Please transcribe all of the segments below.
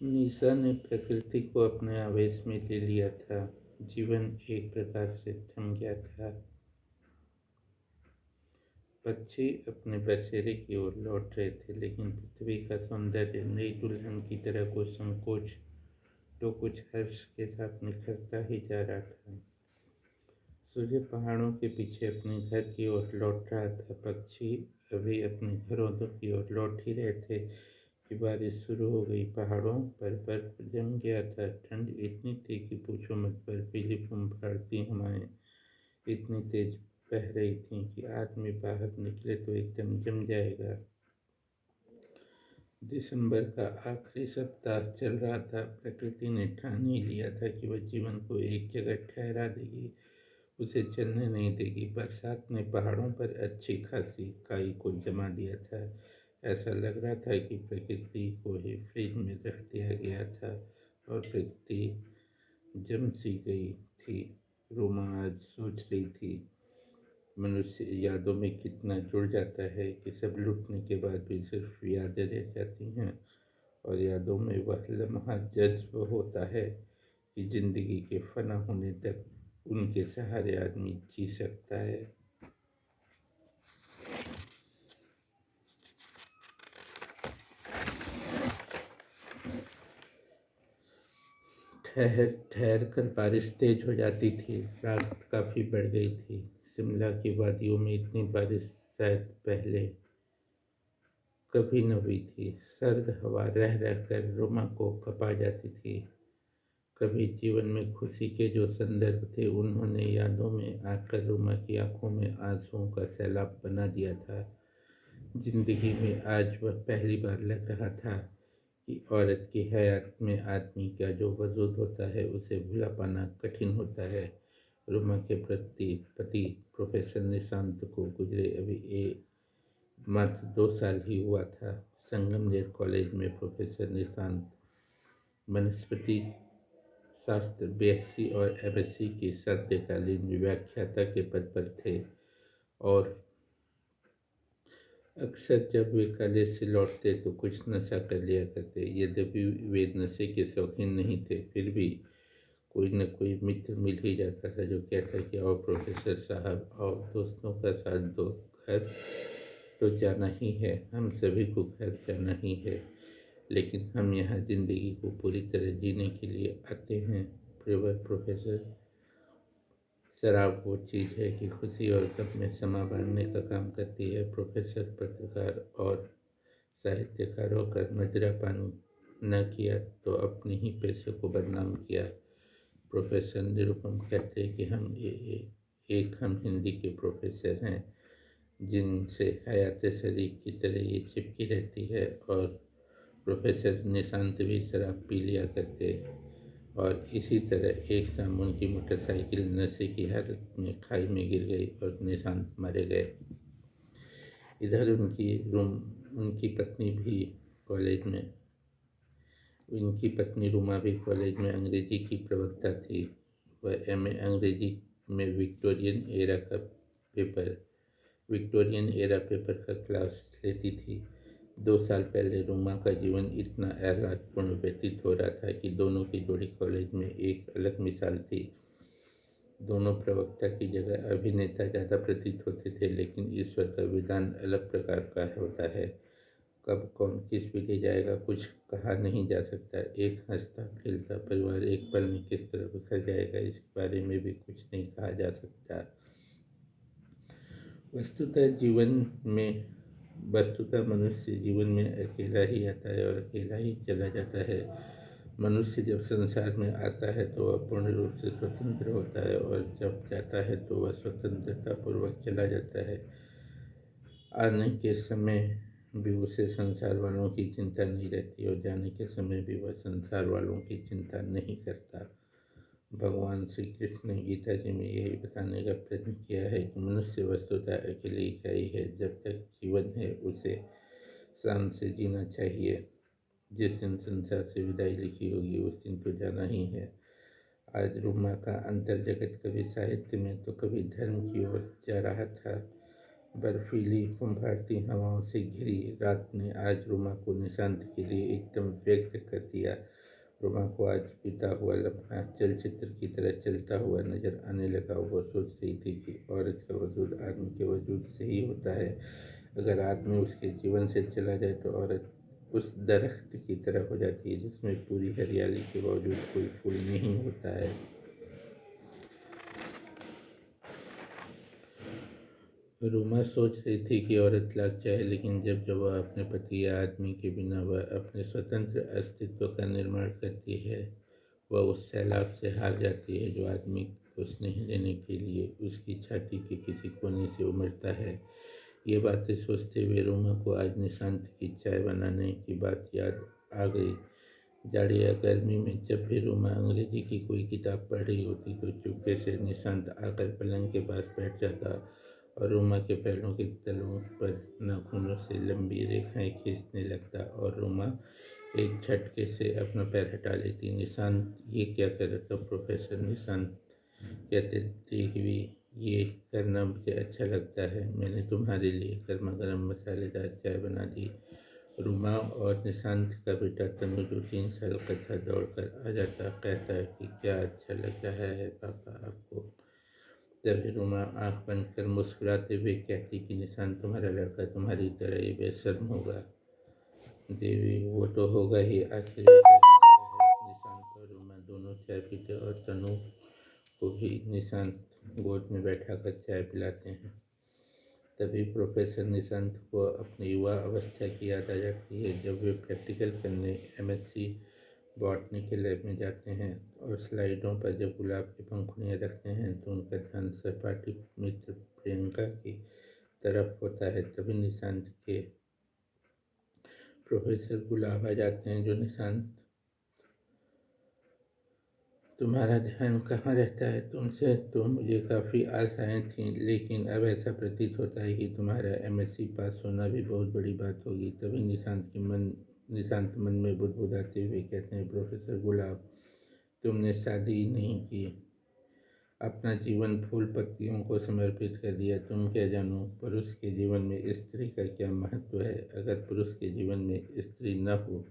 निशा ने प्रकृति को अपने आवेश में ले लिया था। जीवन एक प्रकार से थम गया था। पक्षी अपने बसेरे की ओर लौट रहे थे, लेकिन पृथ्वी का सौंदर्य नई दुल्हन की तरह कुछ संकोच तो कुछ हर्ष के साथ निखरता ही जा रहा था। सूर्य पहाड़ों के पीछे अपने घर की ओर लौट रहा था। पक्षी अभी अपने घरों की ओर लौट ही रहे थे कि बारिश शुरू हो गई। पहाड़ों पर बर्फ जम गया था। ठंड इतनी थी कि पूछो मत। बर्फीली फुम्फारती हवाएं इतनी तेज बह रही थीं कि आदमी बाहर निकले तो एकदम जम जाएगा। दिसंबर का आखिरी सप्ताह चल रहा था। प्रकृति ने ठान ही लिया था कि वह जीवन को एक जगह ठहरा देगी, उसे चलने नहीं देगी। बरसात ने पहाड़ों पर अच्छी खासी काई को जमा दिया था। ऐसा लग रहा था कि प्रकृति को ही फ्रिज में रख दिया गया था और प्रकृति जम सी गई थी। रोमा आज सोच रही थी, मनुष्य यादों में कितना जुड़ जाता है कि सब लुटने के बाद भी सिर्फ यादें रह जाती हैं, और यादों में वह लम्हा जज्ब होता है कि जिंदगी के फना होने तक उनके सहारे आदमी जी सकता है। ठहर ठहर कर बारिश तेज हो जाती थी। रात काफ़ी बढ़ गई थी। शिमला की वादियों में इतनी बारिश शायद पहले कभी न हुई थी। सर्द हवा रह रह कर रोमा को कपा जाती थी। कभी जीवन में खुशी के जो संदर्भ थे, उन्होंने यादों में आकर रोमा की आंखों में आंसुओं का सैलाब बना दिया था। जिंदगी में आज वह पहली बार लग रहा था कि औरत की हयात में आदमी का जो वजूद होता है, उसे भुला पाना कठिन होता है। रोमा के पति प्रोफेसर निशांत को गुजरे अभी मात्र 2 साल ही हुआ था। संगमनेर कॉलेज में प्रोफेसर निशांत वनस्पति शास्त्र BSc और MSc की साध्यकालीन व्याख्याता के पद पर थे, और अक्सर जब वे कॉलेज से लौटते तो कुछ नशा कर लिया करते। यद्यपि वे नशे के शौकीन नहीं थे, फिर भी कोई न कोई मित्र मिल ही जाता था जो कहता कि आओ प्रोफेसर साहब, आओ दोस्तों का साथ दो, घर तो जाना ही है, हम सभी को घर जाना ही है, लेकिन हम यहाँ जिंदगी को पूरी तरह जीने के लिए आते हैं। प्रोफेसर, शराब वो चीज़ है कि खुशी और गम में समा बांधने का काम करती है। प्रोफेसर पत्रकार और साहित्यकारों का मदिरापान न किया तो अपने ही पेशे को बदनाम किया। प्रोफेसर निरुपम कहते कि हम हिंदी के प्रोफेसर हैं जिनसे हयात शरीक की तरह ये चिपकी रहती है। और प्रोफेसर निशांत भी शराब पी लिया करते, और इसी तरह एक शाम उनकी मोटरसाइकिल नशे की हालत में खाई में गिर गई और निशांत मारे गए। इधर उनकी पत्नी भी कॉलेज में उनकी पत्नी रुमा भी कॉलेज में अंग्रेजी की प्रवक्ता थी। वह MA अंग्रेजी में विक्टोरियन एरा पेपर का क्लास लेती थी। 2 साल पहले रुमा का जीवन इतना आह्लादपूर्ण व्यतीत हो रहा था कि दोनों की जोड़ी कॉलेज में एक अलग मिसाल थी। दोनों प्रवक्ता की जगह अभिनेता ज़्यादा प्रतीत होते थे, लेकिन ईश्वर का विधान अलग प्रकार का होता है। कब कौन किस भी ले जाएगा, कुछ कहा नहीं जा सकता। एक हंसता खेलता परिवार एक पल में किस तरह बिखर जाएगा, इस बारे में भी कुछ नहीं कहा जा सकता। वस्तुतः मनुष्य जीवन में अकेला ही आता है और अकेला ही चला जाता है। मनुष्य जब संसार में आता है तो वह पूर्ण रूप से स्वतंत्र होता है, और जब जाता है तो वह स्वतंत्रता पूर्वक चला जाता है। आने के समय भी उसे संसार वालों की चिंता नहीं रहती, और जाने के समय भी वह संसार वालों की चिंता नहीं करता। भगवान श्री कृष्ण ने गीता जी में यही बताने का प्रयत्न किया है कि मनुष्य वस्तुतः अकेली इकाई है। जब तक जीवन है उसे शान से जीना चाहिए। जिस दिन संसार से विदाई लिखी होगी उस दिन तो जाना ही है। आज रुमा का अंतर जगत कभी साहित्य में तो कभी धर्म की ओर जा रहा था। बर्फीली कुंभारती हवाओं से घिरी रात ने आज रुमा को निशांत के लिए एकदम व्यक्त कर दिया। रोमा को आज बीता हुआ लम्हा चलचित्र की तरह चलता हुआ नजर आने लगा। वो सोच रही थी कि औरत का वजूद आदमी के वजूद से ही होता है। अगर आदमी उसके जीवन से चला जाए तो औरत उस दरख्त की तरह हो जाती है जिसमें पूरी हरियाली के बावजूद कोई फूल नहीं होता है। रोमा सोच रही थी कि औरत लाख चाहे, लेकिन जब जब वह अपने पति या आदमी के बिना वह अपने स्वतंत्र अस्तित्व का निर्माण करती है, वह उस सैलाब से हार जाती है जो आदमी को स्नेह देने के लिए उसकी छाती के किसी कोने से उमड़ता है। ये बातें सोचते हुए रोमा को आज निशांत की चाय बनाने की बात याद आ गई। जाड़े या गर्मी में जब भी रोमा अंग्रेजी की कोई किताब पढ़ रही होती तो चुपके से निशांत आकर पलंग के पास बैठ जाता और रोमा के पैरों के तलवों पर नाखूनों से लंबी रेखाएं खींचने लगता और रोमा एक झटके से अपना पैर हटा लेती। निशांत, ये क्या कर रहा था प्रोफेसर? निशांत कहते हुए, ये करना मुझे अच्छा लगता है। मैंने तुम्हारे लिए गर्मा गर्म मसालेदार चाय बना दी। रोमा और निशांत का बेटा तनु, जो 3 साल का था, दौड़कर आ जाता, कहता कि क्या अच्छा लग रहा है पापा आपको। तभी रोमा आंख बंद कर मुस्कुराते हुए कहती कि निशांत तुम्हारा लड़का तुम्हारी तरह ही बेशर्म होगा। देवी, वो तो होगा ही, आखिर में क्या पूछता है। निशांत और रोमा दोनों चाय पीते और तनु को भी निशांत गोद में बैठाकर चाय पिलाते हैं। तभी प्रोफेसर निशांत को अपनी युवा अवस्था की याद आ जाती है, जब वे प्रैक्टिकल करने एमएससी बॉटनी के लैब में जाते हैं और स्लाइडों पर जब गुलाब की पंखुड़ियाँ रखते हैं तो उनका ध्यान सहपाठी मित्र प्रियंका की तरफ होता है। तभी निशांत के प्रोफेसर गुलाब आ जाते हैं। जो निशांत, तुम्हारा ध्यान कहाँ रहता है? तुमसे तो मुझे काफ़ी आशाएं थीं, लेकिन अब ऐसा प्रतीत होता है कि तुम्हारा एमएससी पास होना भी बहुत बड़ी बात होगी। तभी निशांत मन में बुदबुदाते हुए कहते हैं, प्रोफेसर गुलाब, तुमने शादी नहीं की, अपना जीवन फूल पत्तियों को समर्पित कर दिया। तुम क्या जानो पुरुष के जीवन में स्त्री का क्या महत्व है। अगर पुरुष के जीवन में स्त्री न हो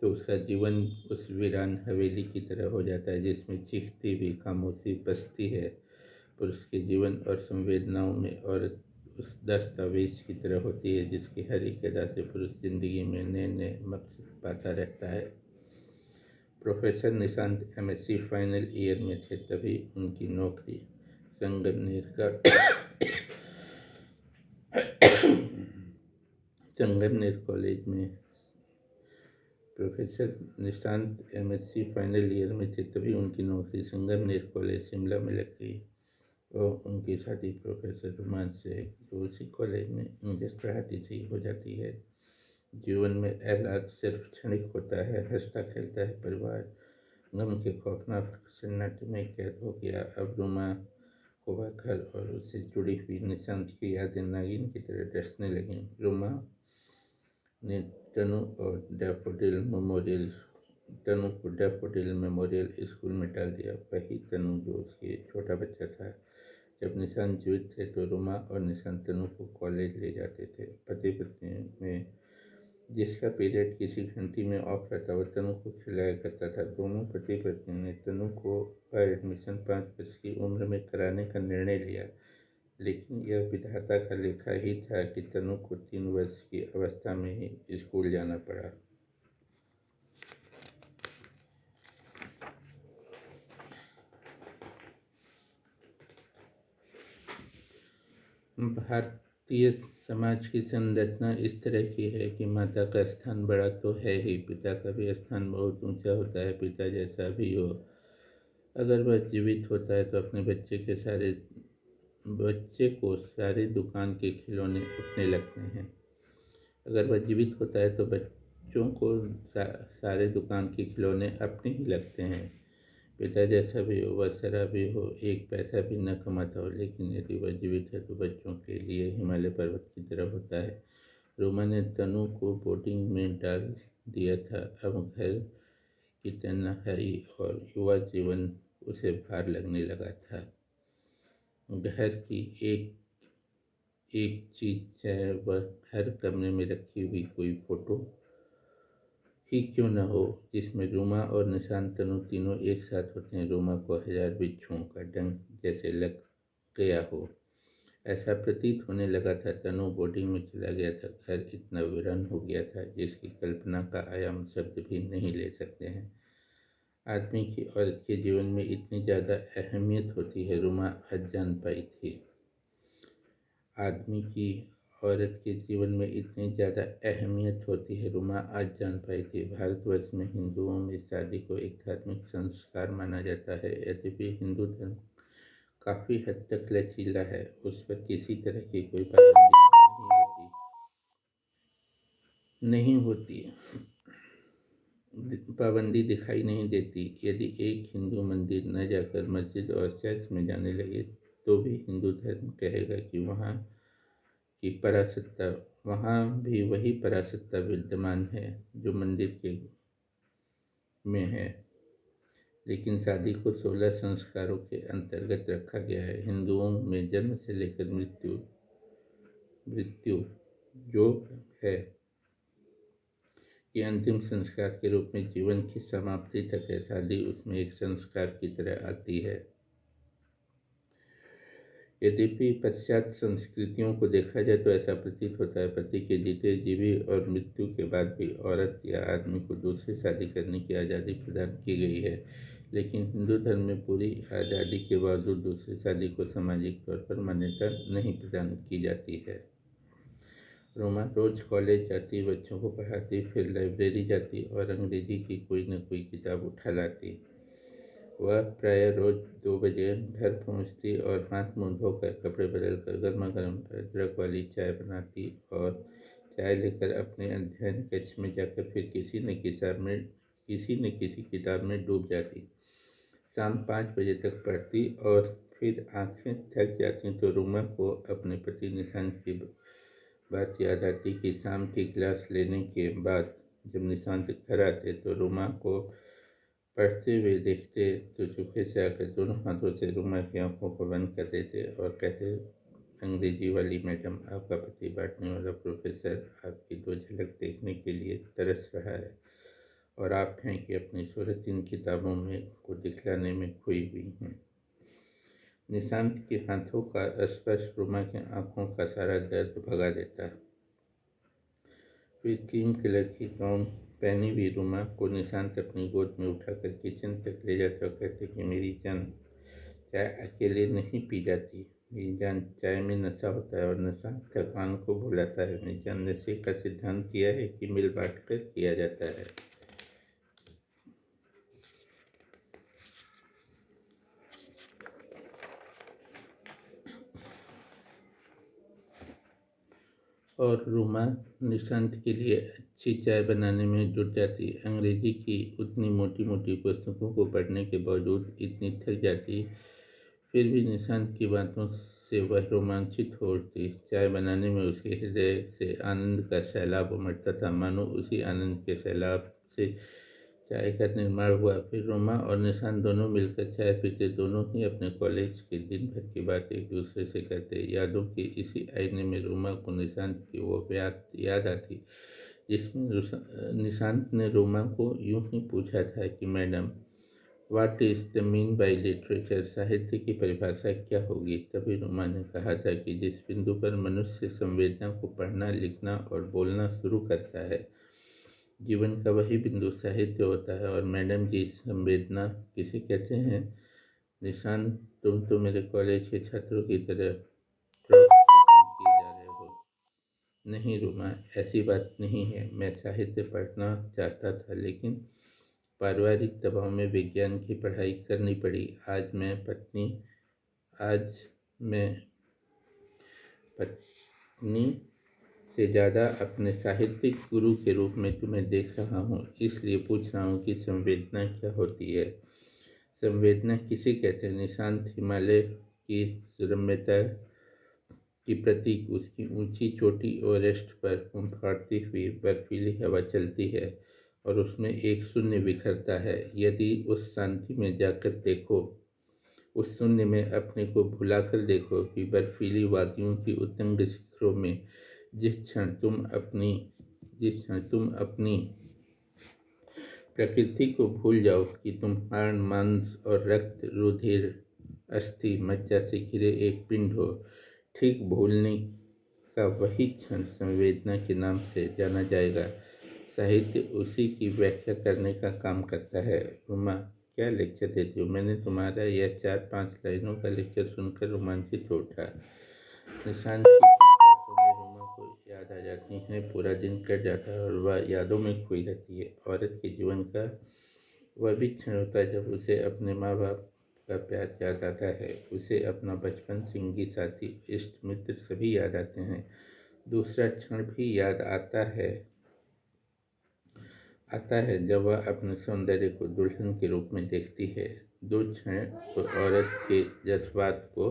तो उसका जीवन उस वीरान हवेली की तरह हो जाता है जिसमें चीखती हुई खामोशी बसती है। पुरुष के जीवन और संवेदनाओं में औरत उस दस्तावेज की तरह होती है जिसकी हर एक अदा से पुरुष जिंदगी में नए नए मकसद पाता रहता है। Professor Nishant MSc final year में थे, तभी उनकी नौकरी संगमनेर कॉलेज में professor Nishant MSc final year में थे, तभी उनकी नौकरी संगमनेर कॉलेज शिमला में लग गई और उनकी शादी प्रोफेसर रोमांच से, जो उसी कॉलेज में इंग्लिश पढ़ाती थी, हो जाती है। जीवन में आह्लाद सिर्फ क्षणिक होता है, हंसता खेलता है परिवार गम के खौफनाक सन्नाटे में कैद हो गया। अब रोमा को वह घर और उससे जुड़ी हुई निशांत की यादें नागिन की तरह डसने लगीं। रोमा ने तनु को डैफोडिल मेमोरियल स्कूल में डाल दिया। वही तनु जो उसके छोटा बच्चा था। जब निशांत जीवित थे तो रोमा और निशांत तनु को कॉलेज ले जाते थे। पति पत्नी में जिसका पीरियड किसी घंटी में ऑफ रहता वह तनु को खिलाया करता था। दोनों पति पत्नी ने तनु को का एडमिशन 5 वर्ष की उम्र में कराने का निर्णय लिया, लेकिन यह विधाता का लेखा ही था कि तनु को 3 वर्ष की अवस्था में ही स्कूल जाना पड़ा। भारतीय समाज की संरचना इस तरह की है कि माता का स्थान बड़ा तो है ही, पिता का भी स्थान बहुत ऊंचा होता है। पिता जैसा भी हो, अगर वह जीवित होता है तो अपने बच्चे को सारे दुकान के खिलौने अपने लगते हैं। अगर वह जीवित होता है तो बच्चों को सारे दुकान के खिलौने अपने ही लगते हैं। पिता जैसा भी हो, वह शराबी हो, एक पैसा भी न कमाता हो, लेकिन यदि वह जीवित है तो बच्चों के लिए हिमालय पर्वत की तरह होता है। रोमा ने तनु को बोर्डिंग में डाल दिया था। अब घर की तन्हाई और युवा जीवन उसे भार लगने लगा था। घर की एक एक चीज, चाहे वह हर कमरे में रखी हुई कोई फोटो ही क्यों न हो जिसमें रूमा और निशांत तनु तीनों एक साथ होते हैं। रूमा को 1000 बिच्छुओं का डंक जैसे लग गया हो, ऐसा प्रतीत होने लगा था। तनु बोर्डिंग में चला गया था। घर इतना वीरान हो गया था जिसकी कल्पना का आयाम शब्द भी नहीं ले सकते हैं। आदमी की औरत के जीवन में इतनी ज़्यादा अहमियत होती है, रूमा आज जान पाई थी। आदमी की औरत के जीवन में इतनी ज़्यादा अहमियत होती है, रूमा आज जान पाई थी। भारतवर्ष में हिंदुओं में शादी को एक धार्मिक संस्कार माना जाता है। यद्यपि हिंदू धर्म काफ़ी हद तक लचीला है, उस पर किसी तरह की कोई पाबंदी दिखाई नहीं देती। यदि एक हिंदू मंदिर न जाकर मस्जिद और चर्च में जाने लगे तो भी हिंदू धर्म कहेगा कि वहाँ भी वही परासत्ता विद्यमान है जो मंदिर के में है। लेकिन शादी को 16 संस्कारों के अंतर्गत रखा गया है। हिंदुओं में जन्म से लेकर मृत्यु जो है कि अंतिम संस्कार के रूप में जीवन की समाप्ति तक है। शादी उसमें एक संस्कार की तरह आती है। यद्यपि पाश्चात्य संस्कृतियों को देखा जाए तो ऐसा प्रतीत होता है पति के जीते जी भी और मृत्यु के बाद भी औरत या आदमी को दूसरी शादी करने की आज़ादी प्रदान की गई है। लेकिन हिंदू धर्म में पूरी आज़ादी के बावजूद दूसरी शादी को सामाजिक तौर पर मान्यता नहीं प्रदान की जाती है। रोमा रोज कॉलेज जाती, बच्चों को पढ़ाती, फिर लाइब्रेरी जाती और अंग्रेजी की कोई न कोई किताब उठा लाती। वह प्रायः रोज 2 बजे घर पहुंचती और हाथ मुंह धोकर कपड़े बदलकर गर्मा गर्म अदरक वाली चाय बनाती और चाय लेकर अपने अध्ययन कक्ष में जाकर फिर किसी न किसी किताब में डूब जाती। शाम 5 बजे तक पढ़ती और फिर आंखें थक जाती तो रूमा को अपने पति निशांत की बात याद आती कि शाम की क्लास लेने के बाद जब निशांत घर आते तो रूमा को पढ़ते हुए देखते तो चुपके से आकर दोनों हाथों से रूमा की आंखों को बंद कर देते और कहते, अंग्रेजी वाली मैडम, आपका पति बांटने वाला प्रोफेसर आपकी 2 झलक देखने के लिए तरस रहा है और आप हैं कि अपनी सूरत इन किताबों में को दिखलाने में खोई हुई हैं। निशांत के हाथों का स्पर्श रूमा की आंखों का सारा दर्द भगा देता। फिर क्रीम कलर की गाउन पहनी हुई रूमा को निशांत अपनी गोद में उठाकर किचन तक ले जाते और कहते कि मेरी जान, चाय अकेले नहीं पी जाती। मेरी जान, चाय में नशा होता है और नशा थकान को भुलाता है। मेरी जान, नशे का सिद्धांत यह है कि मिल बांट कर किया जाता है। और रूमा निशांत के लिए अच्छी चाय बनाने में जुट जाती। अंग्रेजी की उतनी मोटी मोटी पुस्तकों को पढ़ने के बावजूद इतनी थक जाती, फिर भी निशांत की बातों से वह रोमांचित हो उठती। चाय बनाने में उसके हृदय से आनंद का सैलाब उमड़ता था, मानो उसी आनंद के सैलाब से चाय का निर्माण हुआ। फिर रोमा और निशांत दोनों मिलकर चाय पीते। दोनों ही अपने कॉलेज के दिन भर की बात एक दूसरे से करते। यादों के इसी आईने में रोमा को निशांत की वो बात याद आती जिसमें निशांत ने रोमा को यूं ही पूछा था कि madam, what is the mean by literature? साहित्य की परिभाषा क्या होगी? तभी रोमा ने कहा था कि जिस बिंदु पर मनुष्य संवेदना को पढ़ना, लिखना और बोलना शुरू करता है, जीवन का वही बिंदु साहित्य होता है। और मैडम जी, संवेदना किसे कहते हैं? निशांत, तुम तो मेरे कॉलेज के छात्रों की तरह क्रॉस चेकिंग किए जा रहे हो। नहीं रूमा, ऐसी बात नहीं है। मैं साहित्य पढ़ना चाहता था लेकिन पारिवारिक दबाव में विज्ञान की पढ़ाई करनी पड़ी। आज मैं पत्नी से ज़्यादा अपने साहित्यिक गुरु के रूप में तुम्हें देख रहा हूँ, इसलिए पूछ रहा हूँ कि संवेदना क्या होती है? संवेदना किसे कहते हैं? निशांत, हिमालय की रम्यता की प्रतीक। उसकी ऊंची चोटी एवरेस्ट पर फुंफाती हुई बर्फीली हवा चलती है और उसमें एक शून्य बिखरता है। यदि उस शांति में जाकर देखो, उस शून्य में अपने को भुलाकर देखो कि बर्फीली वादियों की उतंग शिखरों में जिस क्षण तुम अपनी प्रकृति को भूल जाओ कि तुम हाड़ मांस और रक्त रुधिर अस्थि मज्जा से घिरे एक पिंड हो। ठीक भूलने का वही क्षण संवेदना के नाम से जाना जाएगा। साहित्य उसी की व्याख्या करने का काम करता है। रुमा, क्या लेक्चर देती हो? मैंने तुम्हारा यह 4-5 लाइनों का लेक्चर सुनकर रोमांचित हो उठा। निशांत की कुछ बातों में रुमा को याद आ जाती हैं। पूरा दिन कट जाता है और वह यादों में खोई रहती है। औरत के जीवन का वह भी क्षण होता है जब उसे अपने माँ बाप का प्यार याद आता है। उसे अपना बचपन, संगी साथी, इष्ट मित्र सभी याद आते हैं। दूसरा क्षण भी याद आता है जब वह अपने सौंदर्य को दुल्हन के रूप में देखती है। दो क्षण तो औरत के जज्बात को